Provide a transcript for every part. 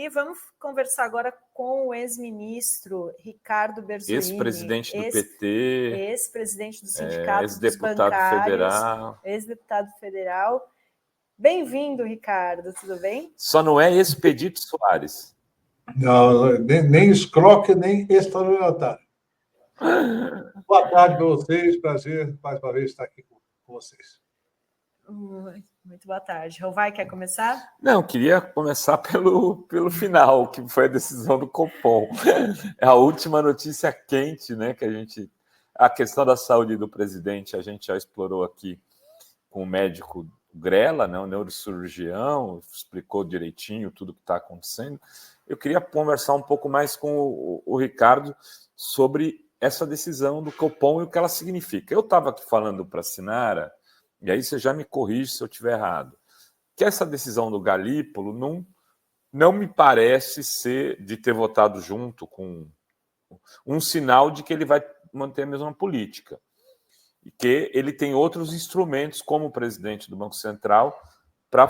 E vamos conversar agora com o ex-ministro Ricardo Berzolini. Ex-presidente do PT. Ex-presidente do Sindicato dos Ex-deputado federal. Ex-deputado federal. Bem-vindo, Ricardo, tudo bem? Só não é Expedito Soares. Não, nem escroque, nem extraordinário. Boa tarde para vocês, prazer mais uma vez estar aqui com vocês. Muito boa tarde. Rovai, quer começar? Não, queria começar pelo final, que foi a decisão do Copom. É a última notícia quente, né, a questão da saúde do presidente, a gente já explorou aqui com o médico Grela, né, o neurocirurgião, explicou direitinho tudo que está acontecendo. Eu queria conversar um pouco mais com o Ricardo sobre essa decisão do Copom e o que ela significa. Eu estava aqui falando para a Sinara, e aí você já me corrige se eu estiver errado, que essa decisão do Galípolo não me parece ser, de ter votado junto com um sinal de que ele vai manter a mesma política. E que ele tem outros instrumentos, como o presidente do Banco Central, para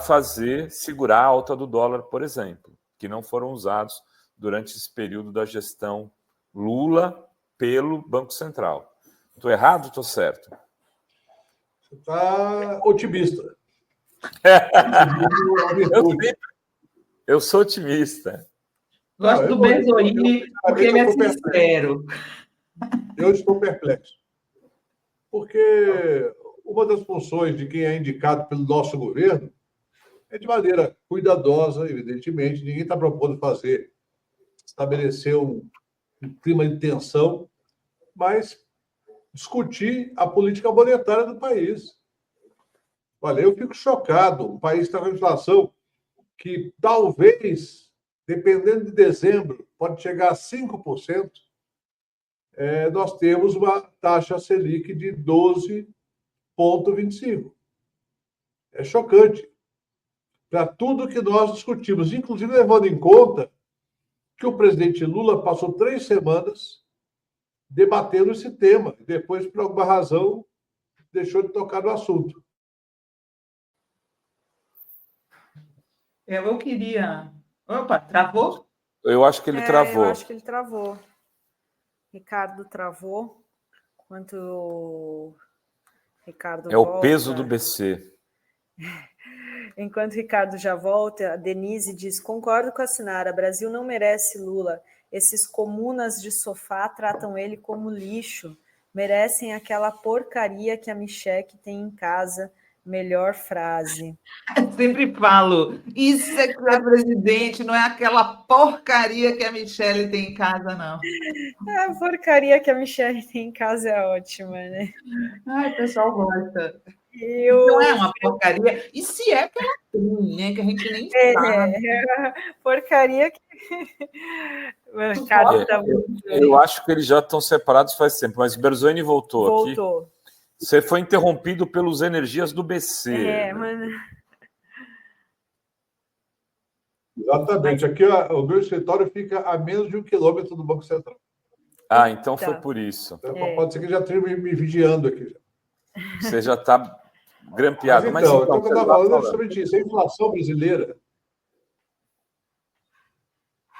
segurar a alta do dólar, por exemplo, que não foram usados durante esse período da gestão Lula pelo Banco Central. Estou errado ou estou certo? Você está otimista. Eu sou otimista. Gosto do Berzolini porque ele é sincero. Eu estou perplexo. Porque uma das funções de quem é indicado pelo nosso governo é de maneira cuidadosa, evidentemente. Ninguém está propondo estabelecer um clima de tensão, mas discutir a política monetária do país. Olha, eu fico chocado. O país está com inflação que talvez, dependendo de dezembro, pode chegar a 5%. Nós temos uma taxa Selic de 12,25%. É chocante. Para tudo que nós discutimos, inclusive levando em conta que o presidente Lula passou 3 semanas debatendo esse tema. E depois, por alguma razão, deixou de tocar no assunto. Eu queria... Opa, travou? Eu acho que ele travou. Eu acho que ele travou. Ricardo travou. Enquanto o Ricardo volta... o peso do BC. Enquanto o Ricardo já volta, a Denise diz: concordo com a Sinara, Brasil não merece Lula. Esses comunas de sofá tratam ele como lixo. Merecem aquela porcaria que a Michelle tem em casa. Melhor frase. Eu sempre falo, isso é que é presidente, não é aquela porcaria que a Michelle tem em casa, não. A porcaria que a Michelle tem em casa é ótima, né? Ai, o pessoal gosta. Não é uma porcaria. E se é que ela tem, né? Que a gente nem sabe. Porcaria que... Eu acho que eles já estão separados faz tempo, mas o Berzolini voltou aqui. Você foi interrompido pelos energias do BC. Exatamente. Aqui o meu escritório fica a menos de 1 quilômetro do Banco Central. Então foi por isso. Então, pode ser que já esteja me vigiando aqui. Você já está grampeado. Mas então, o que eu estava falando é justamente isso.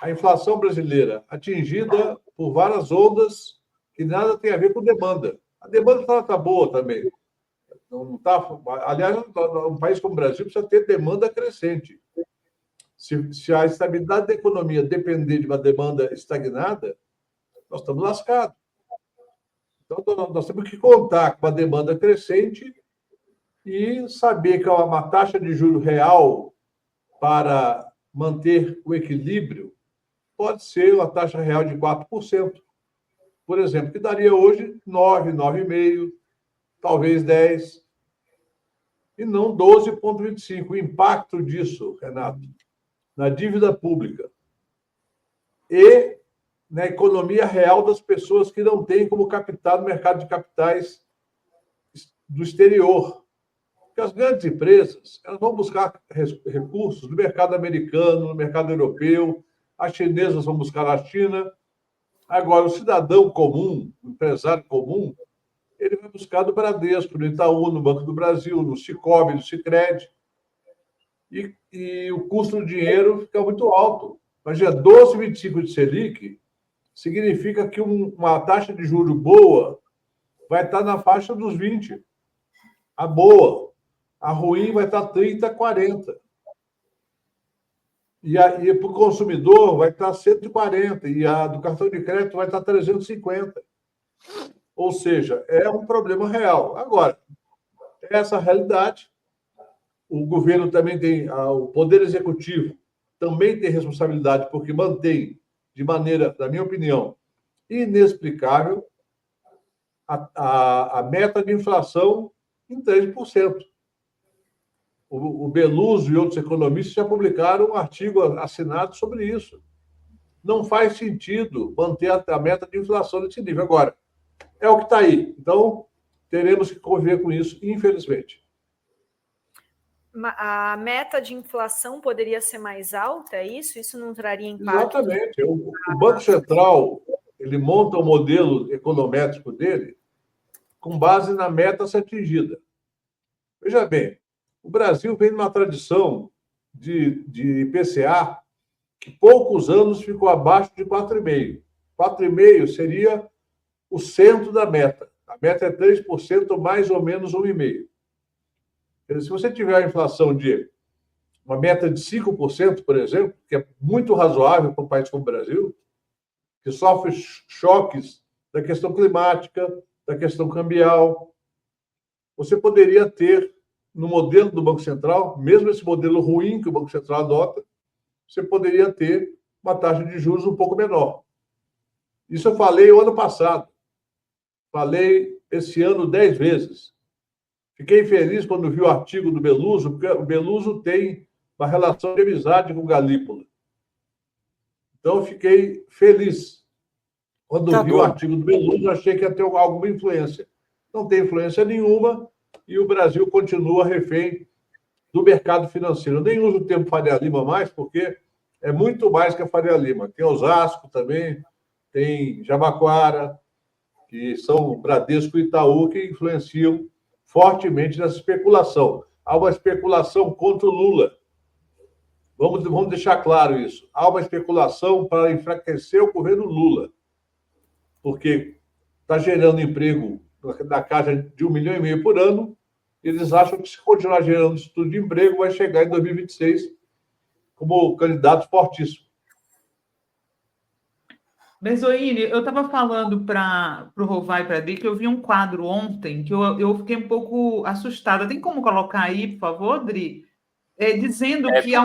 A inflação brasileira atingida por várias ondas que nada tem a ver com demanda. A demanda está boa também. Não tá, aliás, um país como o Brasil precisa ter demanda crescente. Se a estabilidade da economia depender de uma demanda estagnada, nós estamos lascados. Então, nós temos que contar com uma demanda crescente e saber que uma taxa de juros real para manter o equilíbrio pode ser uma taxa real de 4%. Por exemplo, que daria hoje 9, 9,5%, talvez 10%, e não 12,25%. O impacto disso, Renato, na dívida pública e na economia real das pessoas que não têm como captar no mercado de capitais do exterior. Porque as grandes empresas elas vão buscar recursos no mercado americano, no mercado europeu, as chinesas vão buscar na China. Agora, o cidadão comum, o empresário comum, ele vai buscar no Bradesco, no Itaú, no Banco do Brasil, no Sicoob, no Sicredi. E o custo do dinheiro fica muito alto. Imagina, 12,25 de Selic significa que uma taxa de juros boa vai estar na faixa dos 20. A boa. A ruim vai estar 30, 40. E para o consumidor vai estar 140. E a do cartão de crédito vai estar 350. Ou seja, é um problema real. Agora, essa realidade, o governo também tem, o Poder Executivo também tem responsabilidade, porque mantém, de maneira, na minha opinião, inexplicável, a meta de inflação em 3%. O Beluso e outros economistas já publicaram um artigo assinado sobre isso. Não faz sentido manter a meta de inflação nesse nível. Agora, é o que está aí. Então, teremos que conviver com isso, infelizmente. A meta de inflação poderia ser mais alta, é isso? Isso não traria impacto? Exatamente. O Banco Central, ele monta o modelo econométrico dele com base na meta a ser atingida. Veja bem, o Brasil vem numa tradição de IPCA que poucos anos ficou abaixo de 4,5%. 4,5% seria o centro da meta. A meta é 3%, mais ou menos 1,5%. Se você tiver a inflação de uma meta de 5%, por exemplo, que é muito razoável para um país como o Brasil, que sofre choques da questão climática, da questão cambial, você poderia ter, no modelo do Banco Central, mesmo esse modelo ruim que o Banco Central adota, você poderia ter uma taxa de juros um pouco menor. Isso eu falei o ano passado. Falei esse ano 10 vezes. Fiquei feliz quando vi o artigo do Beluso, porque o Beluso tem uma relação de amizade com o Galípolo. Então, eu fiquei feliz. Quando vi o artigo do Beluso, achei que ia ter alguma influência. Não tem influência nenhuma e o Brasil continua refém do mercado financeiro. Eu nem uso o termo Faria Lima mais, porque é muito mais que a Faria Lima. Tem Osasco também, tem Jabaquara, que são Bradesco e Itaú, que influenciam fortemente nessa especulação. Há uma especulação contra o Lula. Vamos deixar claro isso. Há uma especulação para enfraquecer o governo Lula, porque está gerando emprego na casa de 1,5 milhão por ano. Eles acham que, se continuar gerando esse tipo de emprego, vai chegar em 2026 como candidato fortíssimo. Benzoini, eu estava falando para o Rovai e para a Adri que eu vi um quadro ontem que eu fiquei um pouco assustada. Tem como colocar aí, por favor, Adri? Dizendo que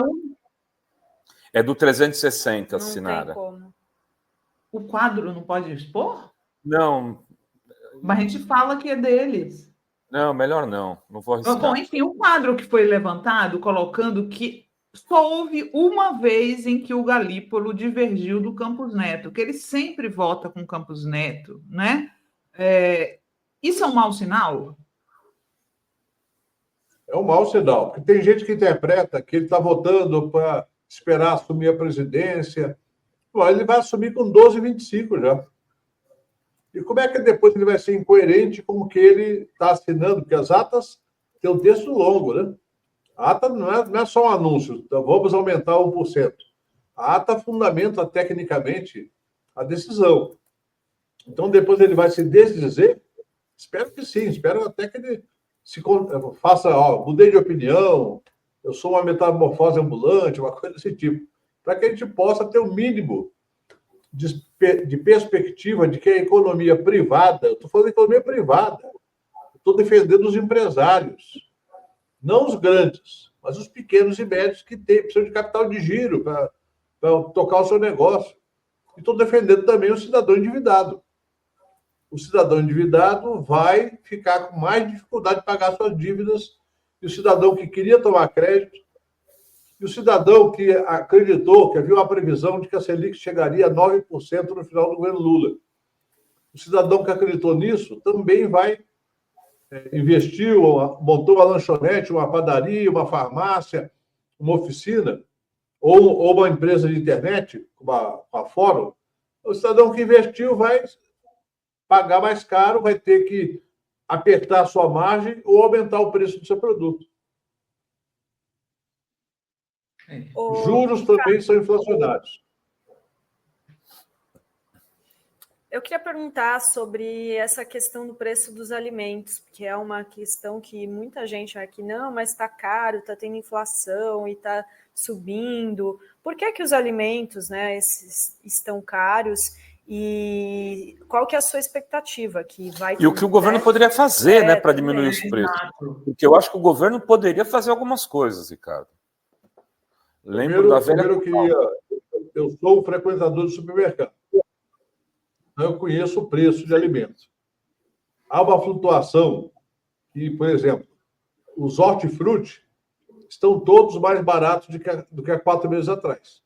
É do 360, Sinara. Não tem como. O quadro não pode expor? Não. Mas a gente fala que é deles. Não, melhor não. Não vou arriscar. Bom, enfim, o quadro que foi levantado, colocando que só houve uma vez em que o Galípolo divergiu do Campos Neto, que ele sempre vota com o Campos Neto, né? Isso é um mau sinal? É um mau sinal, porque tem gente que interpreta que ele está votando para esperar assumir a presidência. Bom, ele vai assumir com 12,25 já. E como é que depois ele vai ser incoerente com o que ele está assinando? Porque as atas têm um texto longo, né? A ata não é só um anúncio, então vamos aumentar 1%. A ata fundamenta tecnicamente a decisão. Então, depois ele vai se desdizer? Espero que sim, espero até que ele faça, mudei de opinião, eu sou uma metamorfose ambulante, uma coisa desse tipo, para que a gente possa ter o mínimo de perspectiva de que a economia privada, eu estou falando de economia privada, estou defendendo os empresários, não os grandes, mas os pequenos e médios que precisam de capital de giro para tocar o seu negócio. E estou defendendo também o cidadão endividado. O cidadão endividado vai ficar com mais dificuldade de pagar suas dívidas, e o cidadão que queria tomar crédito, e o cidadão que acreditou, que havia uma previsão de que a Selic chegaria a 9% no final do governo Lula. O cidadão que acreditou nisso também vai investiu, montou uma lanchonete, uma padaria, uma farmácia, uma oficina, ou uma empresa de internet, uma fórum. O cidadão que investiu vai pagar mais caro, vai ter que apertar a sua margem ou aumentar o preço do seu produto. Juros também são inflacionários. Eu queria perguntar sobre essa questão do preço dos alimentos, porque é uma questão que muita gente vai aqui, não, mas está caro, está tendo inflação e está subindo. Por que os alimentos, né, estão caros? E qual que é a sua expectativa? Que vai E o que o governo poderia fazer, né, para diminuir os preços? Exato. Porque eu acho que o governo poderia fazer algumas coisas, Ricardo. Lembro da velha... Eu sou um frequentador do supermercado. Eu conheço o preço de alimentos. Há uma flutuação que, por exemplo, os hortifruti estão todos mais baratos do que há 4 meses atrás.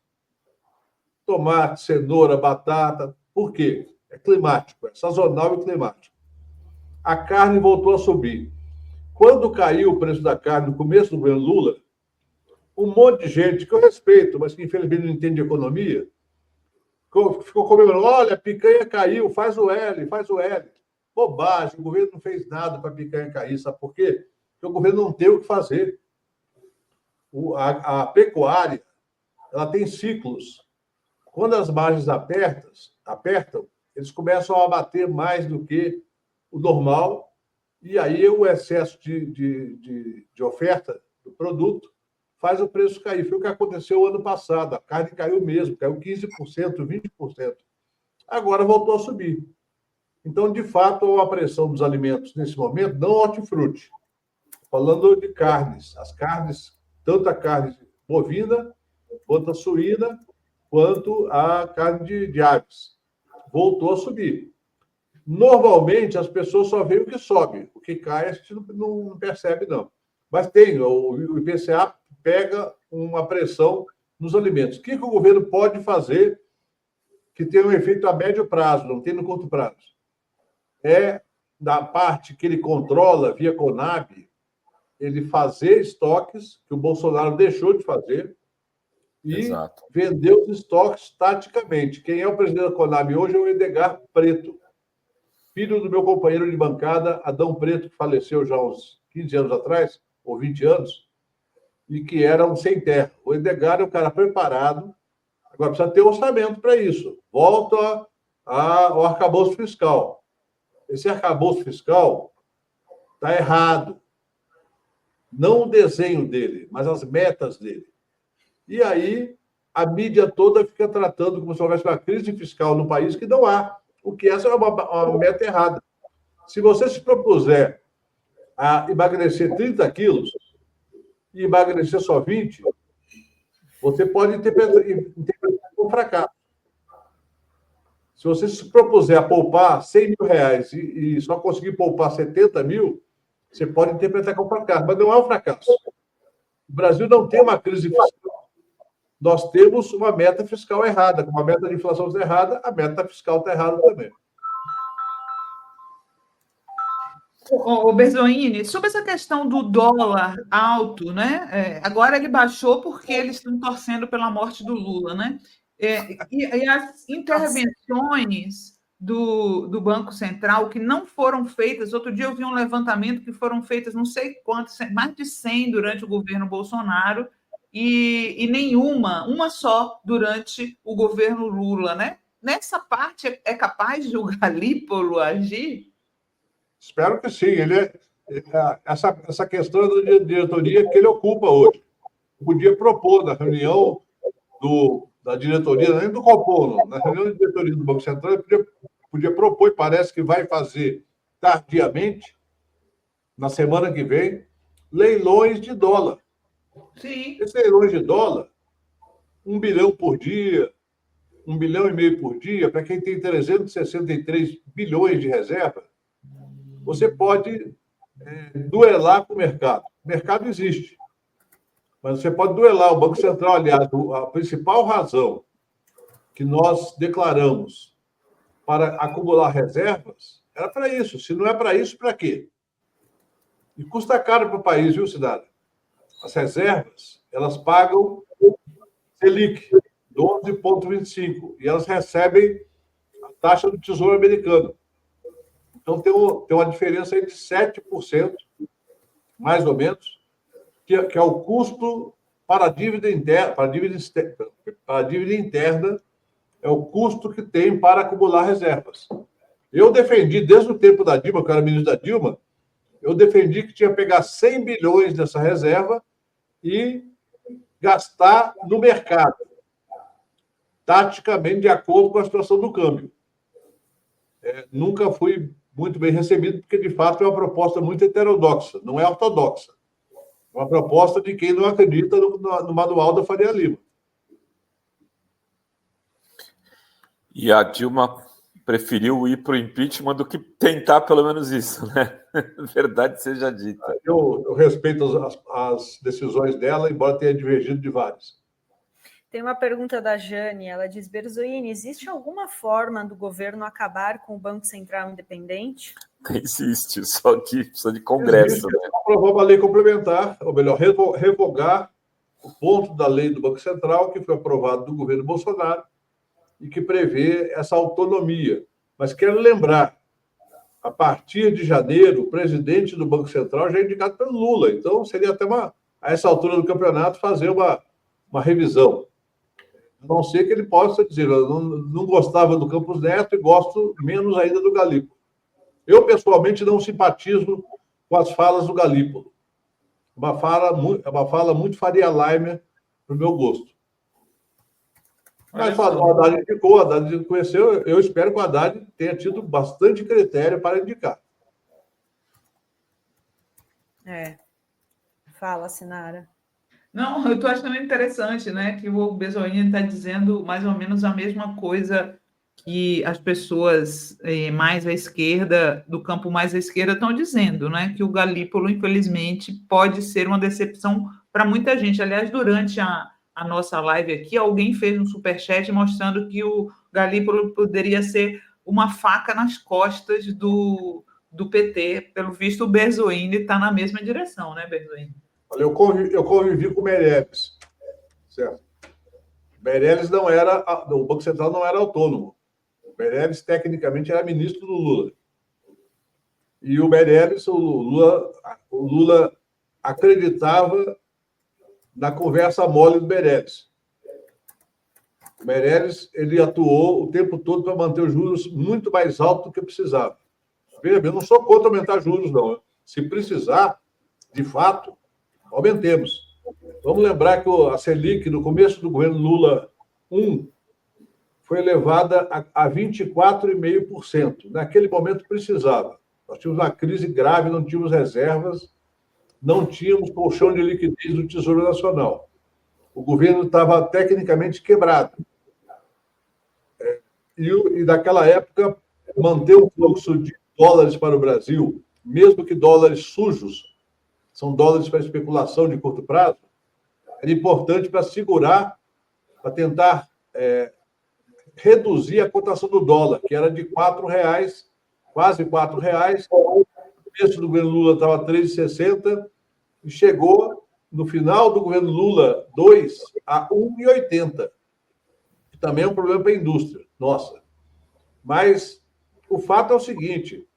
Tomate, cenoura, batata. Por quê? É climático, é sazonal e climático. A carne voltou a subir. Quando caiu o preço da carne no começo do governo Lula, um monte de gente que eu respeito, mas que infelizmente não entende de economia, ficou comemorando, olha, a picanha caiu, faz o L, faz o L. Bobagem, o governo não fez nada para a picanha cair, sabe por quê? Porque o governo não tem o que fazer. A pecuária, ela tem ciclos. Quando as margens apertam, eles começam a abater mais do que o normal, e aí o excesso de oferta do produto faz o preço cair. Foi o que aconteceu ano passado. A carne caiu mesmo, caiu 15%, 20%. Agora voltou a subir. Então, de fato, há uma pressão dos alimentos nesse momento, não hortifruti. Falando de carnes. As carnes, tanto a carne bovina, quanto a suína, quanto a carne de aves. Voltou a subir. Normalmente, as pessoas só veem o que sobe. O que cai, a gente não percebe, não. Mas tem, o IPCA pega uma pressão nos alimentos. O que o governo pode fazer que tenha um efeito a médio prazo, não tem no curto prazo? É, da parte que ele controla via Conab, ele fazer estoques, que o Bolsonaro deixou de fazer, e Exato. vender os estoques taticamente. Quem é o presidente da Conab hoje é o Edgar Preto, filho do meu companheiro de bancada, Adão Preto, que faleceu já há uns 15 anos atrás, ou 20 anos, e que era um sem terra. O Edgar é um cara preparado, agora precisa ter orçamento para isso. Volta ao arcabouço fiscal. Esse arcabouço fiscal está errado. Não o desenho dele, mas as metas dele. E aí a mídia toda fica tratando como se houvesse uma crise fiscal no país que não há. O que essa é uma meta errada. Se você se propuser a emagrecer 30 quilos e emagrecer só 20, você pode interpretar como fracasso. Se você se propuser a poupar 100 mil reais e só conseguir poupar 70 mil, você pode interpretar como fracasso, mas não é um fracasso. O Brasil não tem uma crise fiscal. Nós temos uma meta fiscal errada. Como a meta de inflação está errada, a meta fiscal está errada também. O Berzoini, sobre essa questão do dólar alto, né? Agora ele baixou porque eles estão torcendo pela morte do Lula, né? E as intervenções do Banco Central que não foram feitas, outro dia eu vi um levantamento que foram feitas não sei quantas, mais de 100 durante o governo Bolsonaro e nenhuma, uma só durante o governo Lula, né? Nessa parte é capaz de o Galípolo agir? Espero que sim. Essa questão da diretoria que ele ocupa hoje. Podia propor na reunião da diretoria, nem do Copom, na reunião da diretoria do Banco Central, ele podia propor, e parece que vai fazer tardiamente, na semana que vem, leilões de dólar. Sim. Esses leilões de dólar, 1 bilhão por dia, 1,5 bilhão por dia, para quem tem 363 bilhões de reserva, você pode duelar com o mercado. O mercado existe. Mas você pode duelar. O Banco Central, aliás, a principal razão que nós declaramos para acumular reservas era para isso. Se não é para isso, para quê? E custa caro para o país, viu, Cidade? As reservas, elas pagam Selic, 12,25%, e elas recebem a taxa do Tesouro Americano. Então, tem uma diferença aí de 7%, mais ou menos, que é o custo para a dívida interna é o custo que tem para acumular reservas. Eu defendi, desde o tempo da Dilma, que eu era ministro da Dilma, eu defendi que tinha que pegar 100 bilhões dessa reserva e gastar no mercado, taticamente, de acordo com a situação do câmbio. Nunca fui muito bem recebido, porque, de fato, é uma proposta muito heterodoxa, não é ortodoxa. É uma proposta de quem não acredita no manual da Faria Lima. E a Dilma preferiu ir para o impeachment do que tentar pelo menos isso, né? Verdade seja dita. Eu respeito as decisões dela, embora tenha divergido de várias. Tem uma pergunta da Jane, ela diz: Berzoini, existe alguma forma do governo acabar com o Banco Central independente? Existe, só que precisa de Congresso. Existe, né? Aprovar uma lei complementar, ou melhor, revogar o ponto da lei do Banco Central, que foi aprovado do governo Bolsonaro, e que prevê essa autonomia. Mas quero lembrar, a partir de janeiro, o presidente do Banco Central já é indicado pelo Lula, então seria até a essa altura do campeonato, fazer uma revisão. A não ser que ele possa dizer: eu não gostava do Campos Neto e gosto menos ainda do Galípolo. Eu, pessoalmente, não simpatizo com as falas do Galípolo. Uma fala muito Faria Limer, para o meu gosto. Mas o Haddad indicou, o Haddad conheceu, eu espero que o Haddad tenha tido bastante critério para indicar. Fala, Sinara. Não, eu estou achando interessante, né, que o Berzoini está dizendo mais ou menos a mesma coisa que as pessoas mais à esquerda, do campo mais à esquerda, estão dizendo, né, que o Galípolo, infelizmente, pode ser uma decepção para muita gente. Aliás, durante a nossa live aqui, alguém fez um superchat mostrando que o Galípolo poderia ser uma faca nas costas do PT. Pelo visto, o Berzoini está na mesma direção, né, Berzoini? Olha, eu convivi com o Meirelles, certo? O Meirelles não era... O Banco Central não era autônomo. O Meirelles, tecnicamente, era ministro do Lula. E o Meirelles, o Lula acreditava na conversa mole do Meirelles. O Meirelles, ele atuou o tempo todo para manter os juros muito mais altos do que precisava. Veja bem, eu não sou contra aumentar juros, não. Se precisar, de fato, aumentemos. Vamos lembrar que a Selic, no começo do governo Lula I, foi elevada a 24,5%. Naquele momento precisava. Nós tínhamos uma crise grave, não tínhamos reservas, não tínhamos colchão de liquidez do Tesouro Nacional. O governo estava tecnicamente quebrado. E naquela época, manter o fluxo de dólares para o Brasil, mesmo que dólares sujos, são dólares para especulação de curto prazo, era importante para segurar, para tentar reduzir a cotação do dólar, que era de R$4, quase R$4. O preço do governo Lula estava 3,60 e chegou, no final do governo Lula II, a 1,80. Que também é um problema para a indústria, nossa. Mas o fato é o seguinte: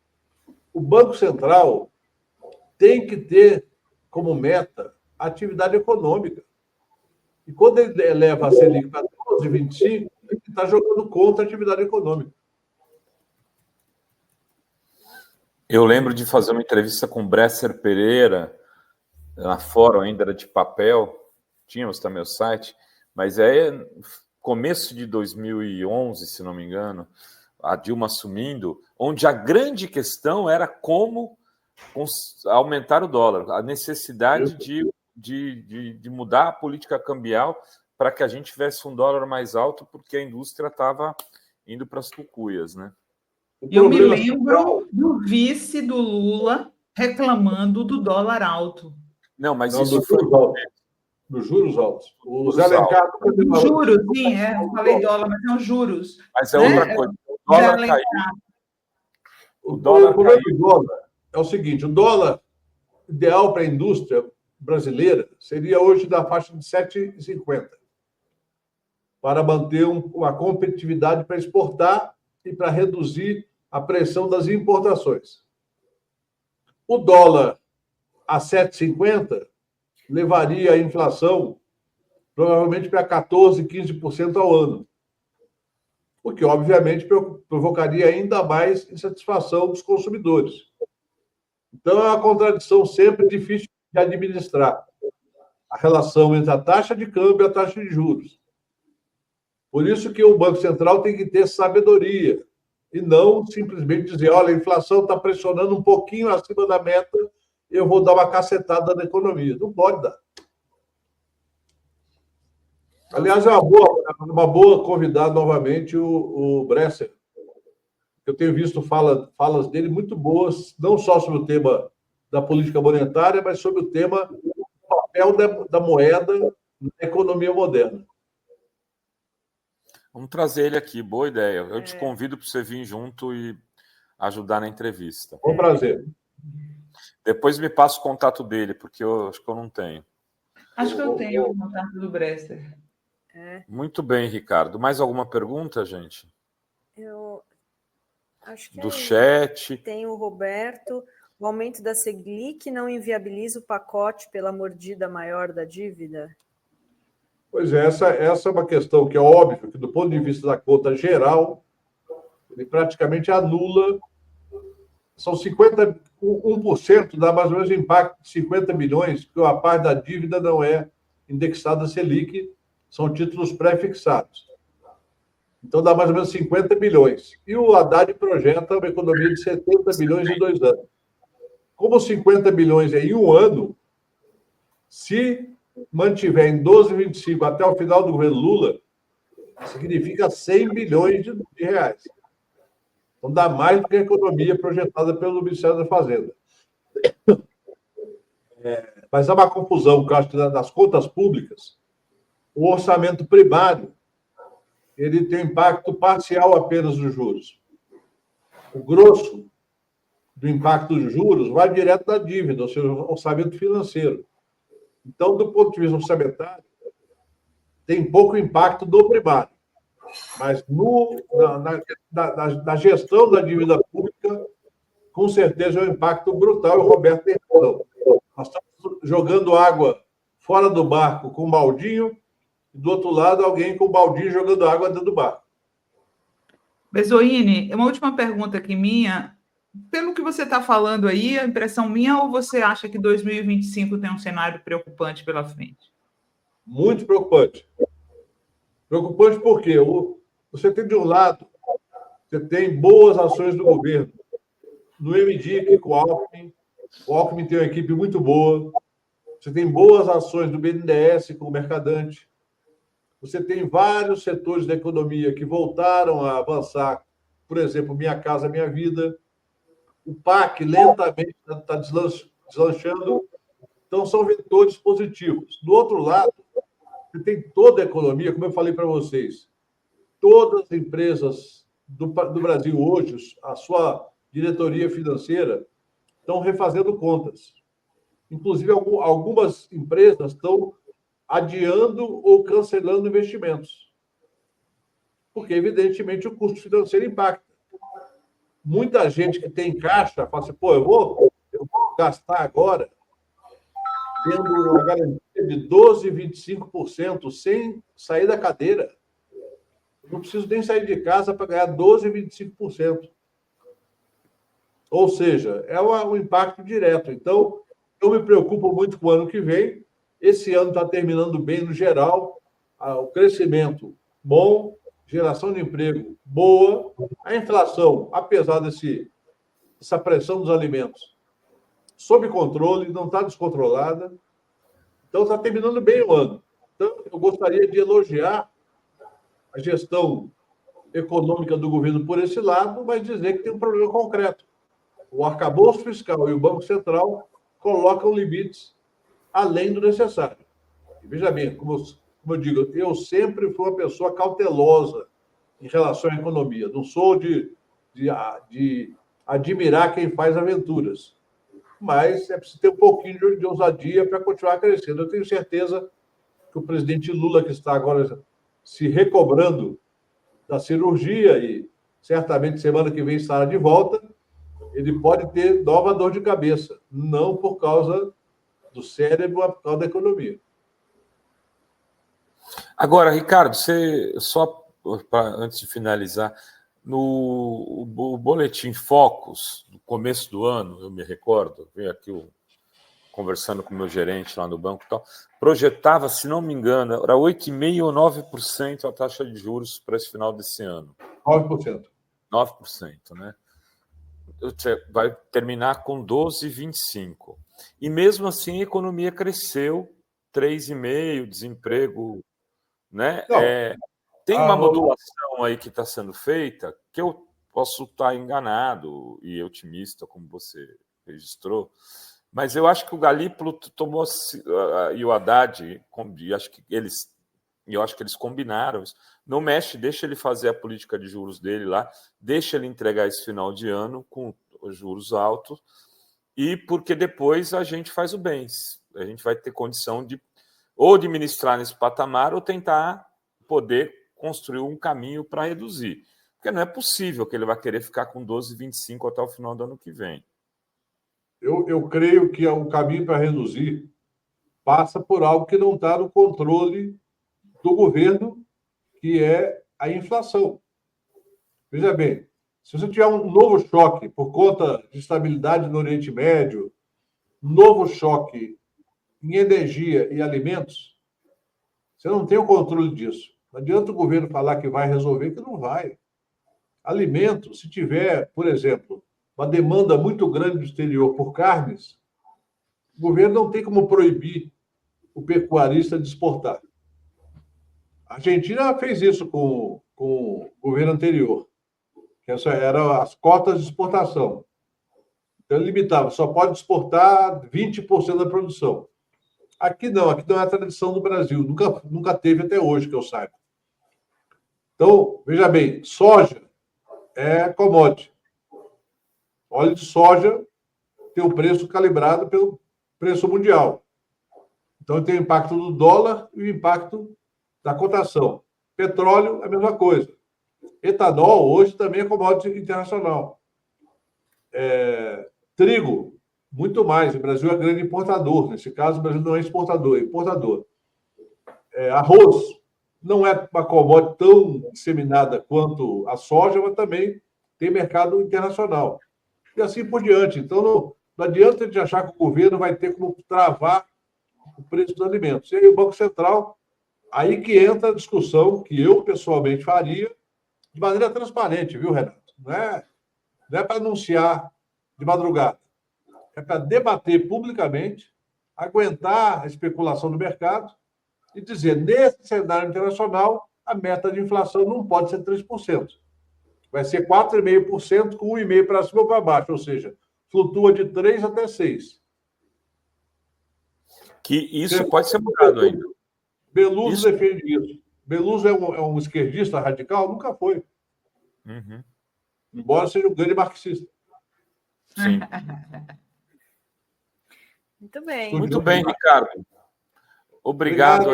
o Banco Central tem que ter como meta a atividade econômica. E quando ele eleva a Selic para 12,25, ele está jogando contra a atividade econômica. Eu lembro de fazer uma entrevista com o Bresser Pereira, na Fórum, ainda era de papel, tínhamos também o site, mas começo de 2011, se não me engano, a Dilma assumindo, onde a grande questão era como aumentar o dólar, a necessidade de mudar a política cambial para que a gente tivesse um dólar mais alto, porque a indústria estava indo para as cucuias, né? Eu me lembro do vice do Lula reclamando do dólar alto. Não, mas não, isso foi dos juros altos. O Zé Alencar... Juros, sim, eu falei dólar, mas são juros. Mas é outra coisa. O dólar caiu. O problema do dólar é o seguinte: o dólar ideal para a indústria brasileira seria hoje da faixa de 7,50, para manter uma competitividade para exportar e para reduzir a pressão das importações. O dólar a 7,50 levaria a inflação provavelmente para 14%, 15% ao ano. o que, obviamente, provocaria ainda mais insatisfação dos consumidores. Então, é uma contradição sempre difícil de administrar, a relação entre a taxa de câmbio e a taxa de juros. Por isso que o Banco Central tem que ter sabedoria e não simplesmente dizer, olha, a inflação está pressionando um pouquinho acima da meta, eu vou dar uma cacetada na economia. Não pode dar. Aliás, é uma boa convidar novamente o Bresser. Eu tenho visto falas dele muito boas, não só sobre o tema da política monetária, mas sobre o tema do papel da moeda na economia moderna. Vamos trazer ele aqui, boa ideia. Eu te convido para você vir junto e ajudar na entrevista. Com prazer. Depois me passa o contato dele, porque eu acho que eu não tenho. Acho que eu tenho o contato do Bresser. Muito bem, Ricardo. Mais alguma pergunta, gente? Eu acho que do chat. Tem o Roberto. O aumento da Selic não inviabiliza o pacote pela mordida maior da dívida? Pois é, essa é uma questão que é óbvio que, do ponto de vista da conta geral, ele praticamente anula. São 1%, dá mais ou menos o impacto de 50 bilhões, porque a parte da dívida não é indexada a Selic, são títulos pré-fixados. Então, dá mais ou menos 50 bilhões. E o Haddad projeta uma economia de 70 bilhões em 2 anos. Como 50 bilhões é em um ano, se mantiver em 12,25 até o final do governo Lula, significa 100 bilhões de reais. Então, dá mais do que a economia projetada pelo Ministério da Fazenda. Mas há uma confusão, que eu acho que nas contas públicas, o orçamento primário ele tem impacto parcial apenas dos juros. O grosso do impacto dos juros vai direto da dívida, ou seja, o orçamento financeiro. Então, do ponto de vista orçamentário, tem pouco impacto do primário. Mas na gestão da dívida pública, com certeza é um impacto brutal. O Roberto tem razão. Nós estamos jogando água fora do barco com um baldinho, e do outro lado, alguém com o baldinho jogando água dentro do barco. Bezoini, uma última pergunta aqui minha. Pelo que você está falando aí, a impressão minha, ou você acha que 2025 tem um cenário preocupante pela frente? Muito preocupante. Preocupante porque você tem, de um lado, você tem boas ações do governo. No MDIC, com o Alckmin tem uma equipe muito boa. Você tem boas ações do BNDES com o Mercadante. Você tem vários setores da economia que voltaram a avançar. Por exemplo, Minha Casa Minha Vida. O PAC lentamente está deslanchando. Então, são vetores positivos. Do outro lado, você tem toda a economia, como eu falei para vocês. Todas as empresas do Brasil hoje, a sua diretoria financeira, estão refazendo contas. Inclusive, algumas empresas estão adiando ou cancelando investimentos. Porque, evidentemente, o custo financeiro impacta. Muita gente que tem caixa fala assim, pô, eu vou gastar agora tendo uma garantia de 12%, 25% sem sair da cadeira. Eu não preciso nem sair de casa para ganhar 12%, 25%. Ou seja, é um impacto direto. Então, eu me preocupo muito com o ano que vem. Esse ano está terminando bem no geral, o crescimento bom, geração de emprego boa, a inflação, apesar dessa pressão dos alimentos, sob controle, não está descontrolada. Então, está terminando bem o ano. Então, eu gostaria de elogiar a gestão econômica do governo por esse lado, mas dizer que tem um problema concreto. O arcabouço fiscal e o Banco Central colocam limites além do necessário. E veja bem, como eu digo, eu sempre fui uma pessoa cautelosa em relação à economia. Não sou de admirar quem faz aventuras. Mas é preciso ter um pouquinho de ousadia para continuar crescendo. Eu tenho certeza que o presidente Lula, que está agora se recobrando da cirurgia e certamente semana que vem estará de volta, ele pode ter nova dor de cabeça, não por causa do cérebro, mas por causa da economia. Agora, Ricardo, você só antes de finalizar, no Boletim Focus, no começo do ano, eu me recordo, veio aqui conversando com o meu gerente lá no banco e tal, projetava, se não me engano, era 8,5% ou 9% a taxa de juros para esse final desse ano. 9%. 9%, né? Vai terminar com 12,25%. E mesmo assim a economia cresceu 3,5%, desemprego, né? Tem uma modulação aí que está sendo feita, que eu posso estar enganado e otimista, como você registrou, mas eu acho que o Galípolo tomou, e o Haddad, eu acho que eles combinaram isso. Não mexe, deixa ele fazer a política de juros dele lá, deixa ele entregar esse final de ano com os juros altos, e porque depois a gente faz o bem. A gente vai ter condição de ou administrar nesse patamar ou tentar poder construir um caminho para reduzir. Porque não é possível que ele vai querer ficar com 12,25 até o final do ano que vem. Eu creio que o caminho para reduzir passa por algo que não está no controle do governo, que é a inflação. Veja bem, se você tiver um novo choque por conta de estabilidade no Oriente Médio, novo choque em energia e alimentos, você não tem o controle disso. Não adianta o governo falar que vai resolver, que não vai. Alimento, se tiver, por exemplo, uma demanda muito grande do exterior por carnes, o governo não tem como proibir o pecuarista de exportar. A Argentina fez isso com o governo anterior, que eram as cotas de exportação. Então, ele limitava, só pode exportar 20% da produção. Aqui não é a tradição do Brasil, nunca teve até hoje, que eu saiba. Então, veja bem, soja é commodity. Óleo de soja tem um preço calibrado pelo preço mundial. Então, tem o impacto do dólar e o impacto da cotação. Petróleo, a mesma coisa. Etanol, hoje, também é commodity internacional. Trigo, muito mais. O Brasil é grande importador. Nesse caso, o Brasil não é exportador, é importador. Arroz não é uma commodity tão disseminada quanto a soja, mas também tem mercado internacional. E assim por diante. Então, não adianta de achar que o governo vai ter como travar o preço dos alimentos. E aí o Banco Central, aí que entra a discussão que eu, pessoalmente, faria de maneira transparente, viu, Renato? Não é para anunciar de madrugada. É para debater publicamente, aguentar a especulação do mercado e dizer, nesse cenário internacional, a meta de inflação não pode ser 3%. Vai ser 4,5%, com 1,5% para cima ou para baixo, ou seja, flutua de 3% até 6%. Que isso pode ser mudado ainda. Beluso defende isso. Beluso é um esquerdista radical? Nunca foi. Uhum. Embora seja um grande marxista. Sim. Muito bem. Muito bem, Ricardo. Obrigado.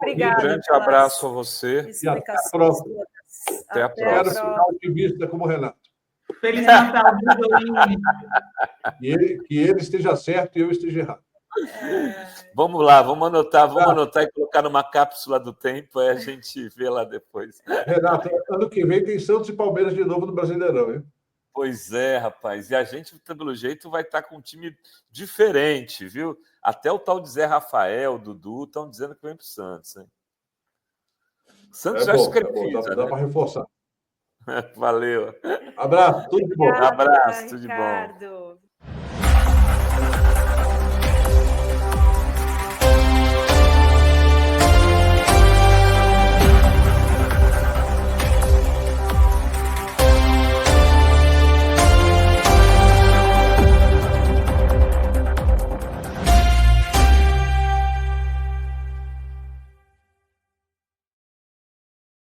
Obrigado. Um grande abraço a você. E até a próxima. Até a próxima. Quero ficar otimista como o Renato. Feliz Natal, que ele esteja certo e eu esteja errado. Vamos lá, vamos anotar e colocar numa cápsula do tempo, aí a gente vê lá depois. Renato, ano que vem tem Santos e Palmeiras de novo no Brasileirão, hein? Pois é, rapaz. E a gente, pelo jeito, vai estar com um time diferente, viu? Até o tal de Zé Rafael, Dudu, estão dizendo que vem para o Santos, hein? Santos já escrevia. Dá para reforçar. Valeu. Abraço, tudo de bom. Abraço, tudo de bom.